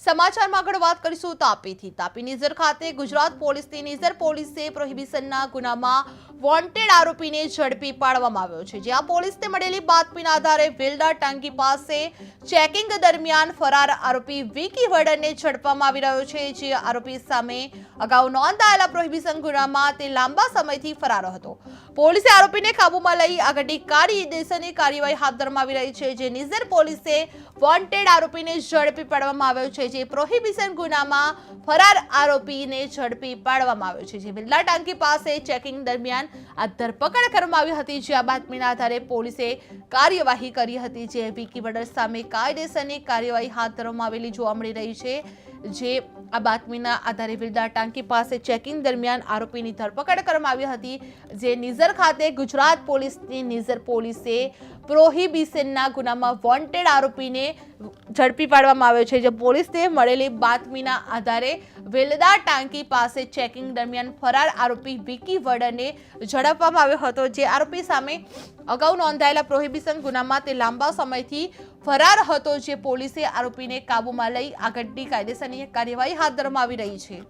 સમાચારમાં આગળ વાત કરીશું તાપીથી। તાપી નિઝર ખાતે ગુજરાત પોલીસની નિઝર પોલીસે પ્રોહિબિશનના ગુનામાં વોન્ટેડ આરોપીને ઝડપી પાડવામાં આવ્યો છે। જ્યાં પોલીસને મળેલી બાતમીના આધારે વેલ્ડા ટાંકી પાસે ચેકિંગ દરમિયાન ફરાર આરોપી વિકી વડરને ઝડપવામાં આવી રહ્યો છે। જે આરોપી સામે અગાઉ નોંધાયેલા પ્રોહિબિશન ગુનામાં તે લાંબા સમયથી ફરાર હતો। પોલીસે આરોપીને કાબૂમાં લઈ આગળની કાયદેસરની કાર્યવાહી હાથ ધરવામાં આવી રહી છે। જે નિઝર પોલીસે વોન્ટેડ આરોપીને ઝડપી પાડવામાં આવ્યો છે। જે પ્રોહિબિશન ગુનામાં ફરાર આરોપીને ઝડપી પાડવામાં આવ્યો છે। જે વેલ્લા ટાંકી પાસે ચેકિંગ દરમિયાન આ ધરપકડ કરવામાં આવી હતી। જે આ બાતમીના આધારે પોલીસે કાર્યવાહી કરી હતી। જે વિકી વડર સામે કાયદેસરની કાર્યવાહી હાથ ધરવામાં આવેલી જોવા મળી રહી છે। જે આ બાતમીના આધારે વેલ્લા ટાંકી પાસે ચેકિંગ દરમિયાન આરોપીની ધરપકડ કરવામાં આવી હતી। જે નિઝર ખાતે ગુજરાત પોલીસની નિઝર પોલીસે પ્રોહિબિશનના ગુનામાં વોન્ટેડ આરોપીને ઝડપી પાડવામાં આવ્યો છે। જે પોલીસને મળેલી બાતમીના આધારે વેલ્લા ટાંકી પાસે ચેકિંગ દરમિયાન ફરાર આરોપી વિકી વડરને ઝડપવામાં આવ્યો હતો। જે આરોપી સામે અગાઉ નોંધાયેલા પ્રોહિબિશન ગુનામાં તે લાંબા સમયથી ફરાર હતો। જે પોલીસે આરોપીને કાબૂમાં લઈ આગળની કાયદેસરની કાર્યવાહી હાથ ધરવામાં આવી રહી છે।